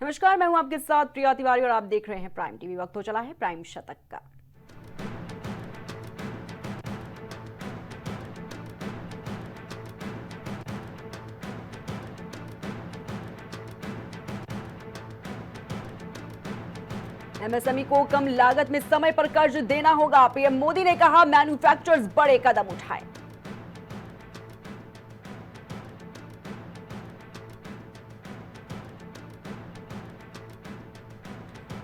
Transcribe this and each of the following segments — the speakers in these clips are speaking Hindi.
नमस्कार, मैं हूं आपके साथ प्रिया तिवारी और आप देख रहे हैं प्राइम टीवी। वक्त हो चला है प्राइम शतक का। एमएसएमई को कम लागत में समय पर कर्ज देना होगा। पीएम मोदी ने कहा, मैन्युफैक्चरर्स बड़े कदम उठाएं।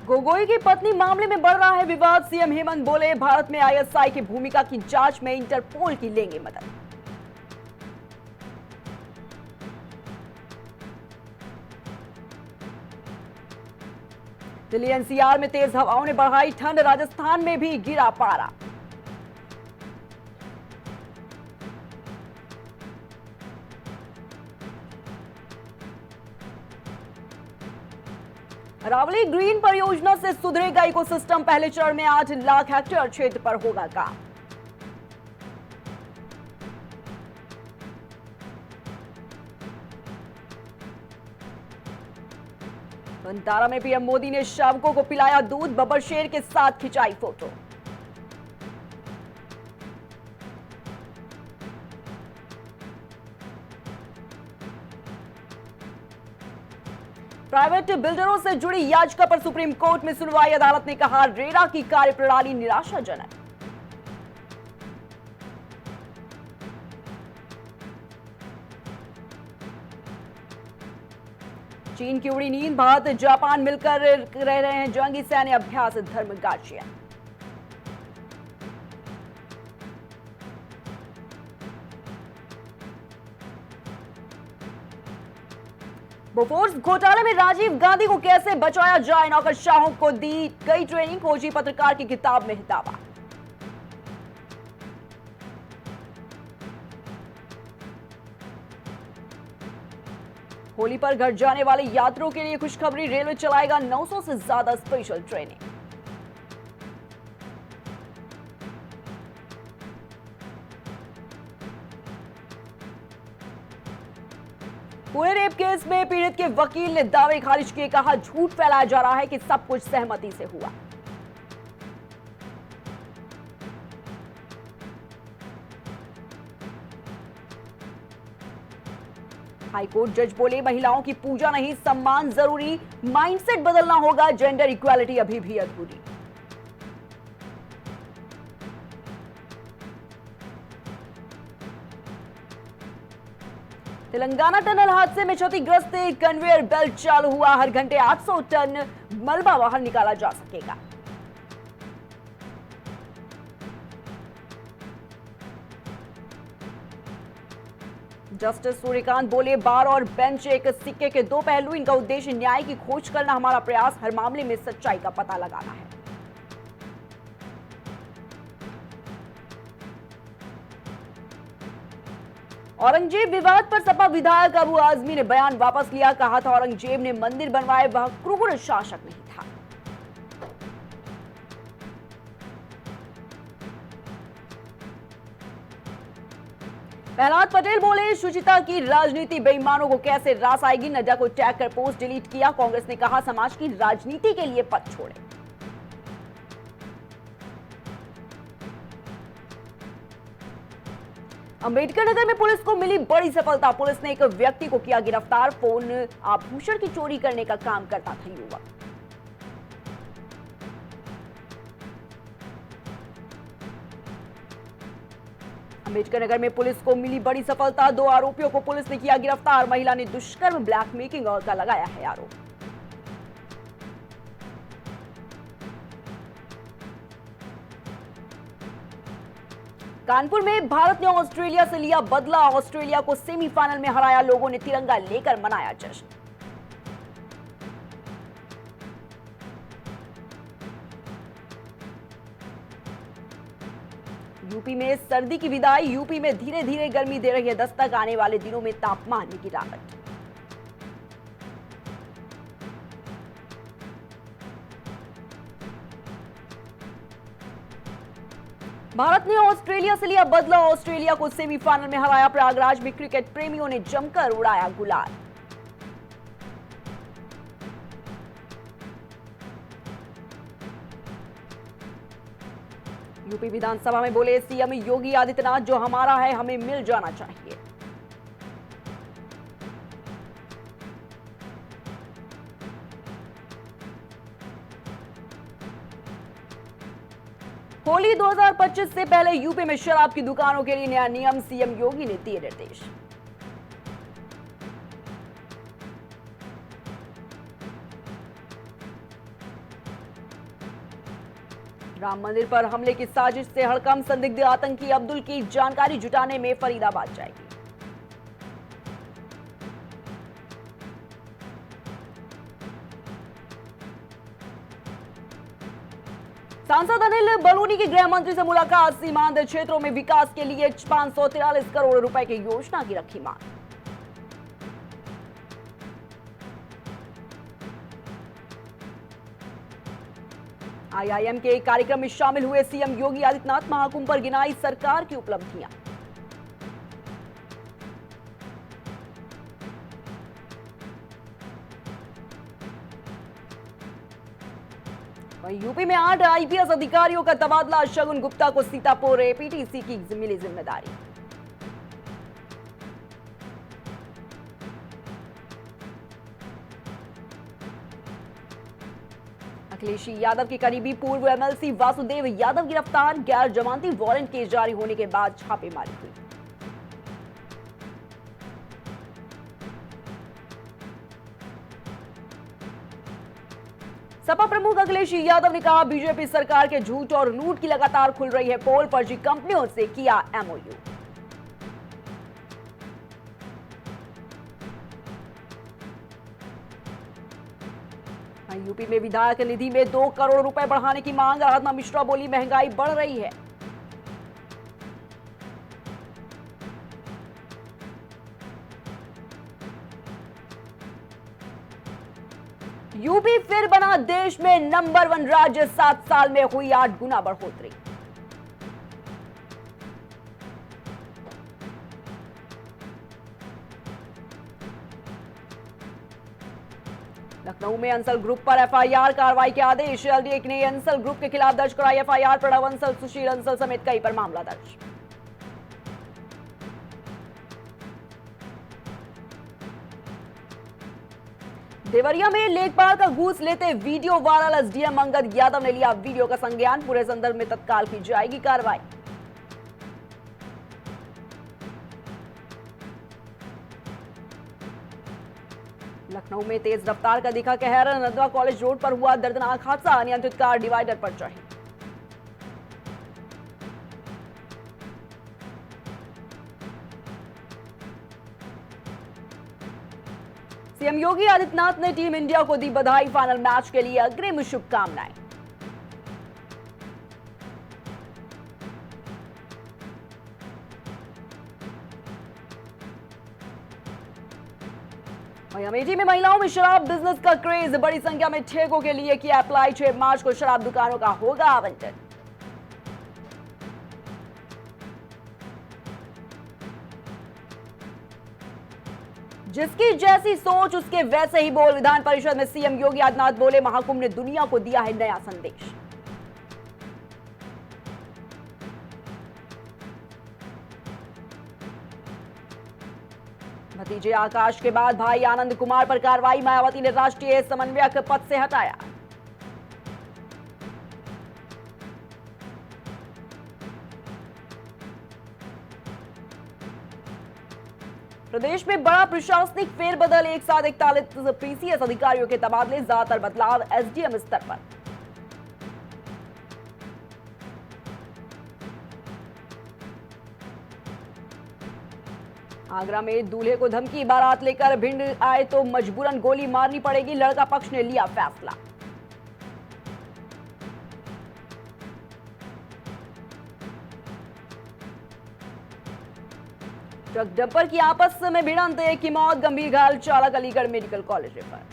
गोगोई की पत्नी मामले में बढ़ रहा है विवाद। सीएम हेमंत बोले, भारत में आईएसआई की भूमिका की जांच में इंटरपोल की लेंगे मदद। दिल्ली एनसीआर में तेज हवाओं ने बढ़ाई ठंड। राजस्थान में भी गिरा पारा। अरावली ग्रीन परियोजना से सुधरेगा इकोसिस्टम। पहले चरण में 8 लाख हेक्टेयर क्षेत्र पर होगा काम। बंतारा में पीएम मोदी ने शावकों को पिलाया दूध। बब्बर शेर के साथ खिंचाई फोटो। प्राइवेट बिल्डरों से जुड़ी याचिका पर सुप्रीम कोर्ट में सुनवाई। अदालत ने कहा, रेरा की कार्यप्रणाली निराशाजनक। चीन की उड़ी नींद। भारत जापान मिलकर रह रहे हैं जंगी सैन्य अभ्यास धर्मगाचिया। बोफोर्स घोटाले में राजीव गांधी को कैसे बचाया जाए, नौकरशाहों को दी कई ट्रेनिंग। खोजी पत्रकार की किताब में दावा। होली पर घर जाने वाले यात्रियों के लिए खुशखबरी। रेलवे चलाएगा 900 से ज्यादा स्पेशल ट्रेनें। पुणे रेप केस में पीड़ित के वकील ने दावे खारिज किए। कहा, झूठ फैलाया जा रहा है कि सब कुछ सहमति से हुआ। हाईकोर्ट जज बोले, महिलाओं की पूजा नहीं सम्मान जरूरी। माइंडसेट बदलना होगा। जेंडर इक्वालिटी अभी भी अधूरी। तेलंगाना टनल हादसे में क्षतिग्रस्त कन्वेयर बेल्ट चालू हुआ। हर घंटे 800 टन मलबा बाहर निकाला जा सकेगा। जस्टिस सूर्यकांत बोले, बार और बेंच एक सिक्के के दो पहलू। इनका उद्देश्य न्याय की खोज करना। हमारा प्रयास हर मामले में सच्चाई का पता लगाना है। औरंगजेब विवाद पर सपा विधायक अबू आजमी ने बयान वापस लिया। कहा था, औरंगजेब ने मंदिर बनवाए, वह क्रूर शासक नहीं था। प्रहलाद पटेल बोले, सुचिता की राजनीति बेईमानों को कैसे रास आएगी। नड्डा को टैग कर पोस्ट डिलीट किया। कांग्रेस ने कहा, समाज की राजनीति के लिए पद छोड़े। अंबेडकर नगर में पुलिस को मिली बड़ी सफलता। पुलिस ने एक व्यक्ति को किया गिरफ्तार। फोन आभूषण की चोरी करने का काम करता था युवक। अंबेडकर नगर में पुलिस को मिली बड़ी सफलता। 2 आरोपियों को पुलिस ने किया गिरफ्तार। महिला ने दुष्कर्म, ब्लैकमेलिंग और का लगाया है आरोप। कानपुर में भारत ने ऑस्ट्रेलिया से लिया बदला। ऑस्ट्रेलिया को सेमीफाइनल में हराया। लोगों ने तिरंगा लेकर मनाया जश्न। यूपी में सर्दी की विदाई। यूपी में धीरे धीरे गर्मी दे रही है दस्तक। आने वाले दिनों में तापमान में गिरावट। भारत ने ऑस्ट्रेलिया से लिया बदला। ऑस्ट्रेलिया को सेमीफाइनल में हराया। प्रयागराज में क्रिकेट प्रेमियों ने जमकर उड़ाया गुलाल। यूपी विधानसभा में बोले सीएम योगी आदित्यनाथ, जो हमारा है हमें मिल जाना चाहिए। होली 2025 से पहले यूपी में शराब की दुकानों के लिए नया नियम, सीएम योगी ने दिए निर्देश। राम मंदिर पर हमले की साजिश से हड़कंप, संदिग्ध आतंकी अब्दुल की जानकारी जुटाने में फरीदाबाद जाएगी। सांसद अनिल बलूनी की गृह मंत्री से मुलाकात, सीमांत क्षेत्रों में विकास के लिए 543 करोड़ रुपए की योजना की रखी मांग। आईआईएम के एक कार्यक्रम में शामिल हुए सीएम योगी आदित्यनाथ, महाकुंभ पर गिनाई सरकार की उपलब्धियां। वहीं यूपी में 8 आईपीएस अधिकारियों का तबादला, शगुन गुप्ता को सीतापुर एपीटीसी की मिली जिम्मेदारी। अखिलेश यादव के करीबी पूर्व एमएलसी वासुदेव यादव गिरफ्तार, गैर जमानती वारंट के जारी होने के बाद छापेमारी हुई। सपा प्रमुख अखिलेश यादव ने कहा, बीजेपी सरकार के झूठ और लूट की लगातार खुल रही है पोल, फर्जी कंपनियों से किया एमओयू। यूपी में विधायक निधि में 2 करोड़ रुपए बढ़ाने की मांग, आराधना मिश्रा बोली महंगाई बढ़ रही है। यूपी फिर बना देश में नंबर 1 राज्य, 7 साल में हुई 8 गुना बढ़ोतरी। लखनऊ में अंसल ग्रुप पर एफआईआर, कार्रवाई के आदेश, एलडीए ने अंसल ग्रुप के खिलाफ दर्ज कराई एफआईआर, प्रणव अंसल, सुशील अंसल समेत कई पर मामला दर्ज। देवरिया में लेखपाल का घूस लेते video viral, SDM Angad Yadav ने लिया वीडियो का संज्ञान, पूरे संदर्भ में तत्काल की जाएगी कार्रवाई। लखनऊ में तेज रफ्तार का दिखा कहर, नदवा कॉलेज रोड पर हुआ दर्दनाक हादसा, अनियंत्रित कार डिवाइडर पर चढ़ी। सीएम योगी आदित्यनाथ ने टीम इंडिया को दी बधाई, फाइनल मैच के लिए अग्रिम शुभकामनाएं। अमेठी में महिलाओं में शराब बिजनेस का क्रेज, बड़ी संख्या में ठेकों के लिए किया अप्लाई, 6 मार्च को शराब दुकानों का होगा आवंटन। जिसकी जैसी सोच उसके वैसे ही बोल, विधान परिषद में सीएम योगी आदित्यनाथ बोले, महाकुंभ ने दुनिया को दिया है नया संदेश। भतीजे आकाश के बाद भाई आनंद कुमार पर कार्रवाई, मायावती ने राष्ट्रीय समन्वयक पद से हटाया। प्रदेश में बड़ा प्रशासनिक फेरबदल, एक साथ 41 पीसीएस अधिकारियों के तबादले, ज्यादातर बदलाव एसडीएम स्तर पर। आगरा में दूल्हे को धमकी, बारात लेकर भिंड आए तो मजबूरन गोली मारनी पड़ेगी, लड़का पक्ष ने लिया फैसला। ट्रक डंपर की आपस में भिड़ंत, एक की मौत, गंभीर घायल चालक अलीगढ़ मेडिकल कॉलेज रेफर।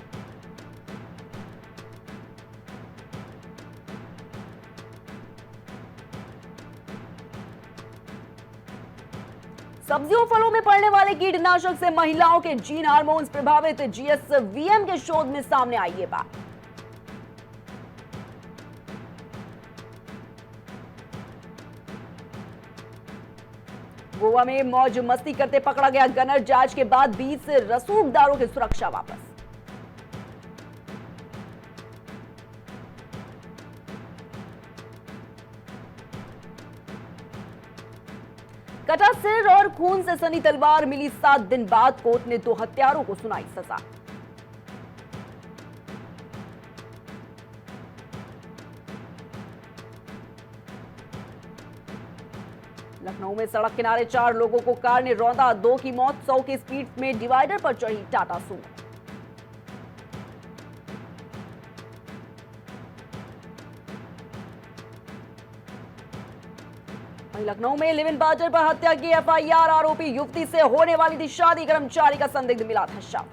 सब्जियों फलों में पड़ने वाले कीटनाशक से महिलाओं के जीन हार्मोन्स प्रभावित, जीएसवीएम के शोध में सामने आई ये बात। गोवा में मौज मस्ती करते पकड़ा गया गनर, जांच के बाद 20 रसूखदारों की सुरक्षा वापस। कटा सिर और खून से सनी तलवार मिली 7 दिन बाद, कोर्ट ने 2 हत्यारों को सुनाई सजा। लखनऊ में सड़क किनारे 4 लोगों को कार ने रौंदा, 2 की मौत, 100 की स्पीड में डिवाइडर पर चढ़ी टाटा सुमो। लखनऊ में लिव इन पार्टनर पर हत्या की एफआईआर, आरोपी युवती से होने वाली थी शादी, कर्मचारी का संदिग्ध मिला था शव।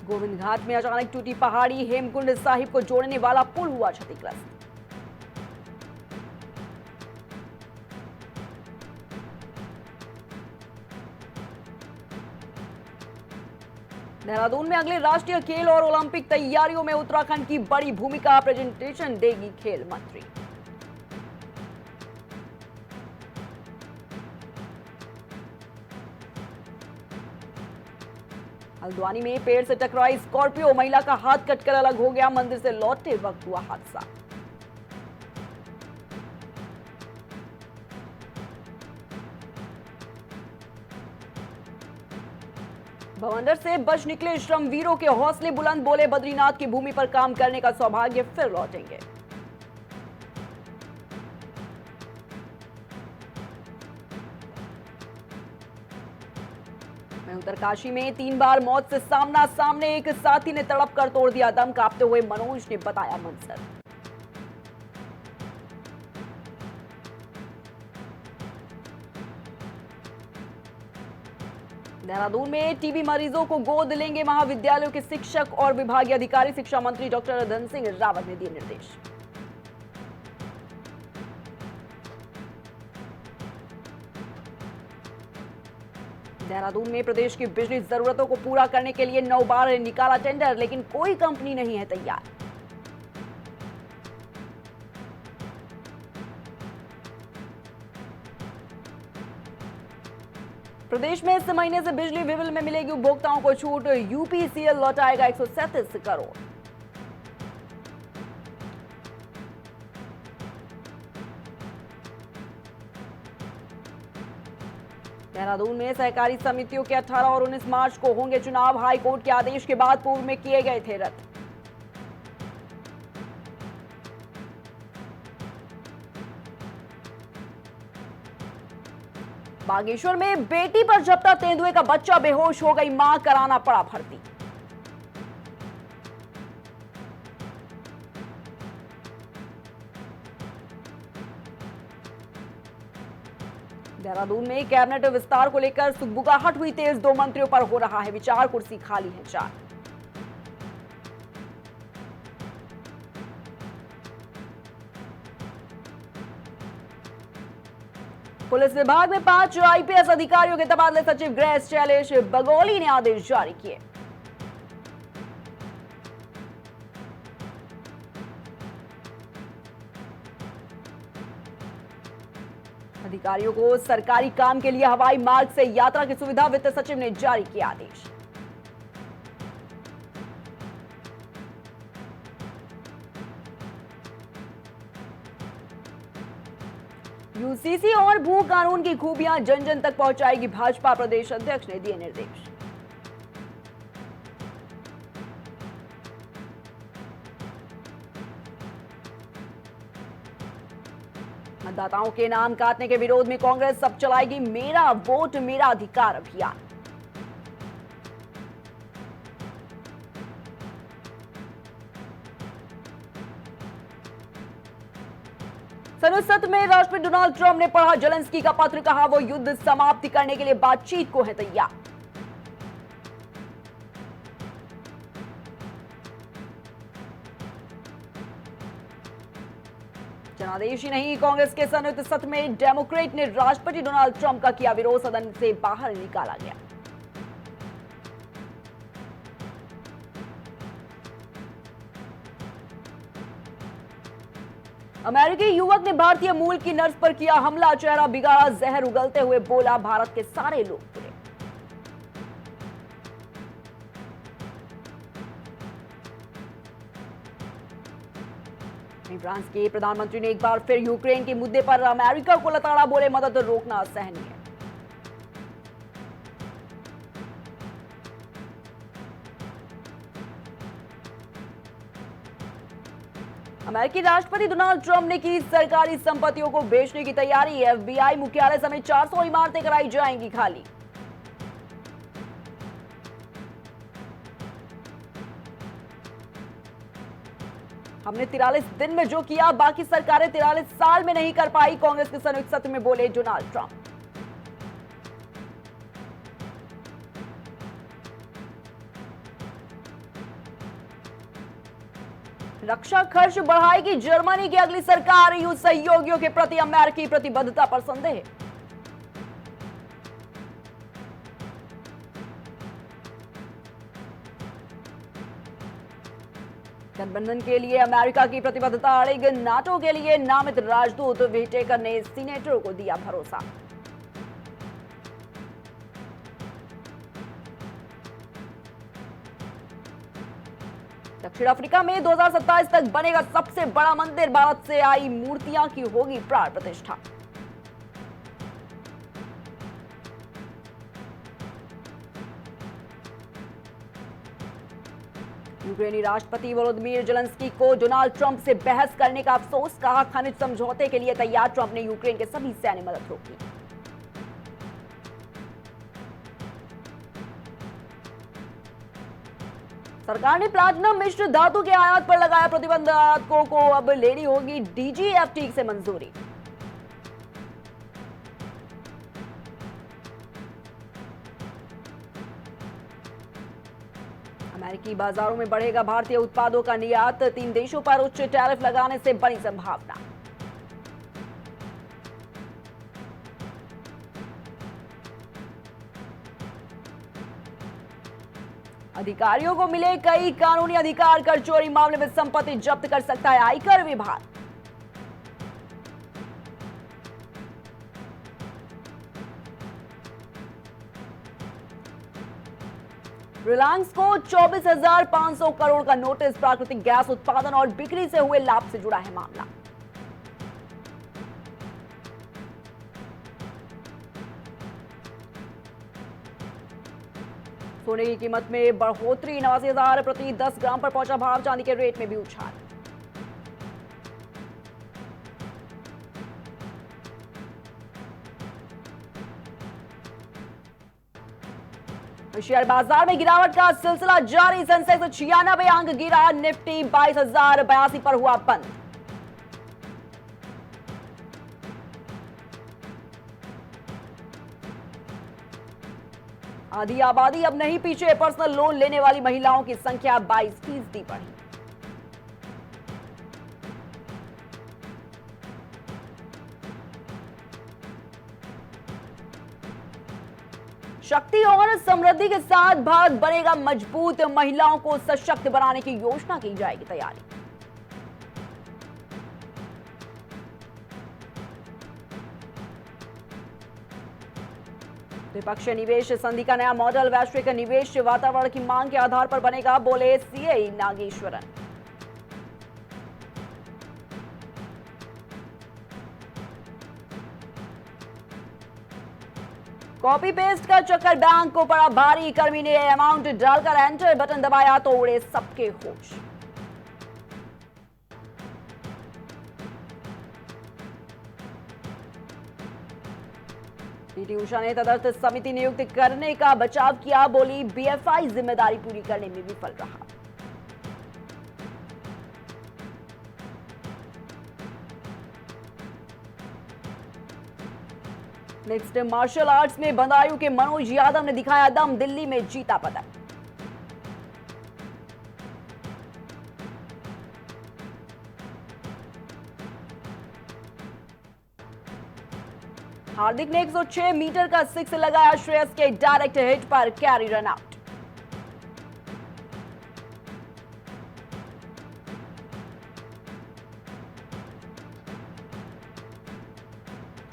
गोविंद घाट में अचानक टूटी पहाड़ी, हेमकुंड साहिब को जोड़ने वाला पुल हुआ क्षतिग्रस्त। देहरादून में अगले राष्ट्रीय खेल और ओलंपिक तैयारियों में उत्तराखंड की बड़ी भूमिका, प्रेजेंटेशन देगी खेल मंत्री। हल्द्वानी में पेड़ से टकराई स्कॉर्पियो, महिला का हाथ कटकर अलग हो गया, मंदिर से लौटते वक्त हुआ हादसा। भवंडर से बच निकले श्रमवीरों के हौसले बुलंद, बोले बद्रीनाथ की भूमि पर काम करने का सौभाग्य फिर लौटेंगे। उत्तरकाशी में 3 बार मौत से सामना सामने, एक साथी ने तड़प कर तोड़ दिया दम, कांपते हुए मनोज ने बताया मंजर। देहरादून में टीबी मरीजों को गोद लेंगे महाविद्यालयों के शिक्षक और विभागीय अधिकारी, शिक्षा मंत्री डॉक्टर धन सिंह रावत ने दिए निर्देश। देहरादून में प्रदेश की बिजली जरूरतों को पूरा करने के लिए 9 बार निकाला टेंडर, लेकिन कोई कंपनी नहीं है तैयार। प्रदेश में इस महीने से बिजली बिल में मिलेगी उपभोक्ताओं को छूट, यूपीसीएल लौटाएगा 137 करोड़। देहरादून में सहकारी समितियों के 18 और 19 मार्च को होंगे चुनाव, हाईकोर्ट के आदेश के बाद पूर्व में किए गए थे रद्द। बागेश्वर में बेटी पर झपटा, तेंदुए का बच्चा बेहोश हो गई, मां कराना पड़ा भर्ती। देहरादून में कैबिनेट विस्तार को लेकर सुगबुगाहट हुई तेज, 2 मंत्रियों पर हो रहा है विचार, कुर्सी खाली है 4। पुलिस विभाग में 5 आईपीएस अधिकारियों के तबादले, सचिव गृह शैलेश बगोली ने आदेश जारी किए। अधिकारियों को सरकारी काम के लिए हवाई मार्ग से यात्रा की सुविधा, वित्त सचिव ने जारी किया आदेश। यूसीसी और भू कानून की खूबियां जन जन तक पहुंचाएगी भाजपा, प्रदेश अध्यक्ष ने दिए निर्देश। मतदाताओं के नाम काटने के विरोध में कांग्रेस अब चलाएगी मेरा वोट मेरा अधिकार अभियान। संसद में राष्ट्रपति डोनाल्ड ट्रंप ने पढ़ा जेलेंस्की का पत्र, कहा वो युद्ध समाप्ति करने के लिए बातचीत को है तैयार। जनादेश ही नहीं, कांग्रेस के संयुक्त सत्र में डेमोक्रेट ने राष्ट्रपति डोनाल्ड ट्रंप का किया विरोध, सदन से बाहर निकाला गया। अमेरिकी युवक ने भारतीय मूल की नर्स पर किया हमला, चेहरा बिगाड़ा, जहर उगलते हुए बोला भारत के सारे लोग बुरे। फ्रांस के प्रधानमंत्री ने एक बार फिर यूक्रेन के मुद्दे पर अमेरिका को लताड़ा, बोले मदद रोकना असहनीय। अमेरिकी राष्ट्रपति डोनाल्ड ट्रंप ने की सरकारी संपत्तियों को बेचने की तैयारी। एफबीआई मुख्यालय समेत 400 इमारतें कराई जाएंगी खाली। हमने 43 दिन में जो किया बाकी सरकारें 43 साल में नहीं कर पाई, कांग्रेस के संयुक्त सत्र में बोले डोनाल्ड ट्रंप। रक्षा खर्च बढ़ाएगी जर्मनी की अगली सरकार, यूं सहयोगियों के प्रति अमेरिकी प्रतिबद्धता पर संदेह। गठबंधन के लिए अमेरिका की प्रतिबद्धता अड़ेगी, नाटो के लिए नामित राजदूत व्हिटेकर ने सीनेटरों को दिया भरोसा। दक्षिण अफ्रीका में 2027 तक बनेगा सबसे बड़ा मंदिर, भारत से आई मूर्तियां की होगी प्राण प्रतिष्ठा। यूक्रेनी राष्ट्रपति वोलोदिमीर जेलेंस्की को डोनाल्ड ट्रंप से बहस करने का अफसोस, कहा खनिज समझौते के लिए तैयार, ट्रंप ने यूक्रेन के सभी सैन्य मदद रोकी। सरकार ने प्लाटिनम मिश्र धातु के आयात पर लगाया प्रतिबंध, आयातकों को अब लेनी होगी डीजीएफटी से मंजूरी। अमेरिकी बाजारों में बढ़ेगा भारतीय उत्पादों का निर्यात, 3 देशों पर उच्च टैरिफ लगाने से बड़ी संभावना। अधिकारियों को मिले कई कानूनी अधिकार, कर चोरी मामले में संपत्ति जब्त कर सकता है आयकर विभाग। रिलायंस को 24,500 करोड़ का नोटिस, प्राकृतिक गैस उत्पादन और बिक्री से हुए लाभ से जुड़ा है मामला। सोने की कीमत में बढ़ोतरी, 89,000 प्रति 10 ग्राम पर पहुंचा भाव, चांदी के रेट में भी उछाल। शेयर बाजार में गिरावट का सिलसिला जारी, सेंसेक्स 96 अंक गिरा, निफ्टी 22,082 पर हुआ बंद। आधी आबादी अब नहीं पीछे, पर्सनल लोन लेने वाली महिलाओं की संख्या 22% बढ़ी। शक्ति और समृद्धि के साथ भारत बनेगा मजबूत, महिलाओं को सशक्त बनाने की योजना की जाएगी तैयारी। द्विपक्षीय निवेश संधि का नया मॉडल वैश्विक निवेश वातावरण की मांग के आधार पर बनेगा, बोले सीए नागेश्वरन। कॉपी पेस्ट का चक्कर बैंक को पड़ा भारी, कर्मी ने अमाउंट डालकर एंटर बटन दबाया तो उड़े सबके होश। पीटी उषा ने तदर्थ समिति नियुक्त करने का बचाव किया, बोली बीएफआई जिम्मेदारी पूरी करने में विफल रहा। नेक्स्ट मार्शल आर्ट्स में बंदायू के मनोज यादव ने दिखाया दम, दिल्ली में जीता पदक। हार्दिक ने 106 मीटर का 6 लगाया, श्रेयस के डायरेक्ट हिट पर कैरी रन आउट।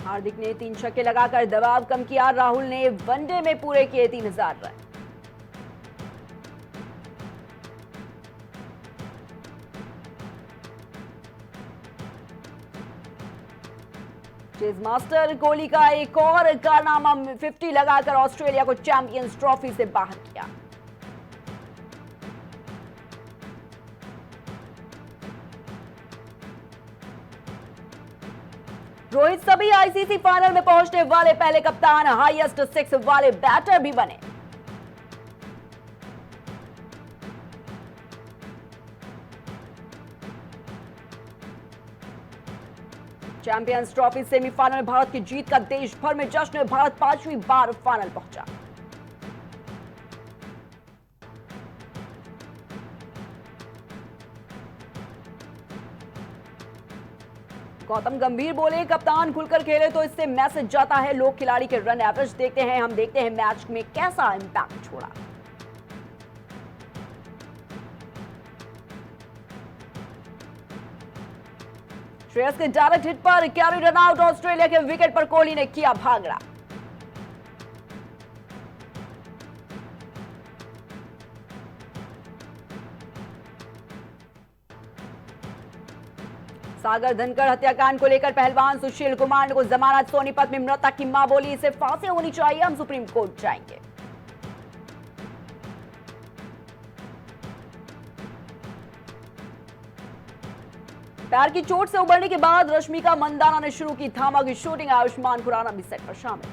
हार्दिक ने 3 छक्के लगाकर दबाव कम किया। राहुल ने वनडे में पूरे किए 3000 रन। चेज मास्टर कोहली का एक और कारनामा, 50 लगाकर ऑस्ट्रेलिया को चैंपियंस ट्रॉफी से बाहर किया। रोहित सभी आईसीसी फाइनल में पहुंचने वाले पहले कप्तान, हाईएस्ट 6 वाले बैटर भी बने। चैंपियंस ट्रॉफी सेमीफाइनल में भारत की जीत का देश भर में जश्न। भारत 5वीं बार फाइनल पहुंचा। गौतम गंभीर बोले, कप्तान खुलकर खेले तो इससे मैसेज जाता है। लोग खिलाड़ी के रन एवरेज देखते हैं, हम देखते हैं मैच में कैसा इंपैक्ट छोड़ा। श्रेयस के डायरेक्ट हिट पर कैरी रन आउट। ऑस्ट्रेलिया के विकेट पर कोहली ने किया भागड़ा। सागर धनखड़ हत्याकांड को लेकर पहलवान सुशील कुमार को जमानत। सोनीपत में मृतक की मां बोली, इसे फांसी होनी चाहिए, हम सुप्रीम कोर्ट जाएंगे। पैर की चोट से उबरने के बाद रश्मिका मंदाना ने शुरू की धामा की शूटिंग। आयुष्मान खुराना भी सेट पर शामिल।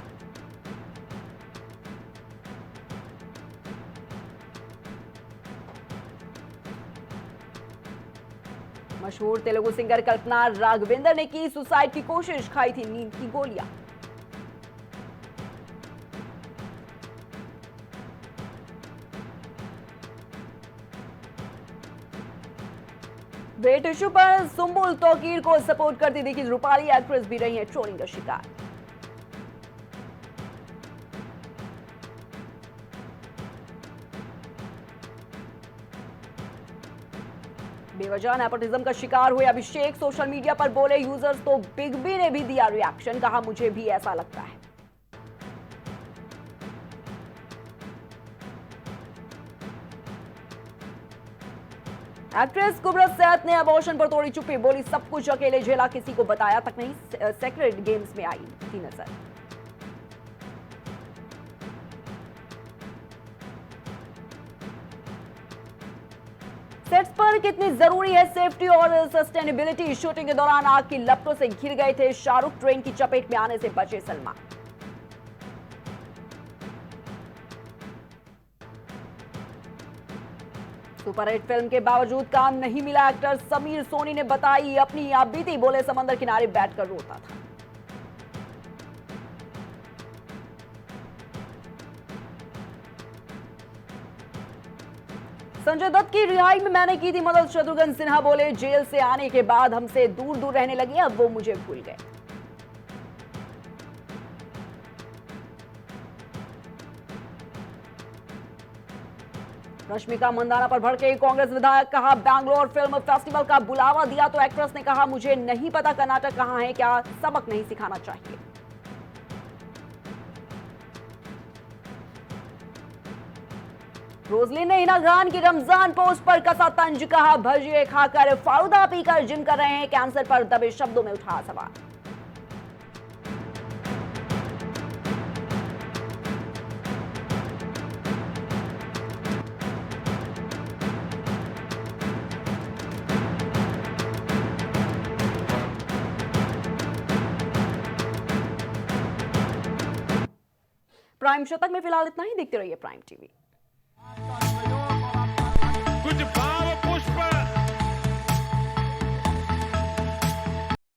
मशहूर तेलुगु सिंगर कल्पना राघवेंद्र ने की सुसाइड की कोशिश, खाई थी नींद की गोलियां। वेट इशू पर सुम्बुल तौकीर को सपोर्ट करती दिखी रूपाली एक्ट्रेस भी रही है ट्रोलिंग का शिकार। बेवजह नेपोटिज्म का शिकार हुए अभिषेक। सोशल मीडिया पर बोले यूजर्स, तो बिग बी ने भी दिया रिएक्शन, कहा मुझे भी ऐसा लगता है। एक्ट्रेस कुबरा सैयद ने अबॉर्शन पर तोड़ी चुप्पी, बोली सब कुछ अकेले झेला, किसी को बताया तक नहीं। सेक्रेट गेम्स में आई थी नजर। सेट्स पर कितनी जरूरी है सेफ्टी और सस्टेनेबिलिटी। शूटिंग के दौरान आग की लपटों से घिर गए थे शाहरुख, ट्रेन की चपेट में आने से बचे सलमान। सुपरहिट फिल्म के बावजूद काम नहीं मिला। एक्टर समीर सोनी ने बताई अपनी आप बीती, बोले समंदर किनारे बैठकर रोता था। संजय दत्त की रिहाई में मैंने की थी मदद। शत्रुघ्न सिन्हा बोले जेल से आने के बाद हमसे दूर दूर रहने लगे, अब वो मुझे भूल गए। रश्मिका मंदाना पर भड़के कांग्रेस विधायक, कहा बैंगलोर फिल्म फेस्टिवल का बुलावा दिया तो एक्ट्रेस ने कहा मुझे नहीं पता कर्नाटक कहां है, क्या सबक नहीं सिखाना चाहिए। रोजलिन ने हिना खान की रमजान पोस्ट पर कसा तंज, कहा भजिए खाकर फालूदा पीकर जिम कर रहे हैं, कैंसर पर दबे शब्दों में उठा सवाल। प्राइम शतक में फिलहाल इतना ही। देखते रहिए प्राइम टीवी। कुछ भाव पुष्प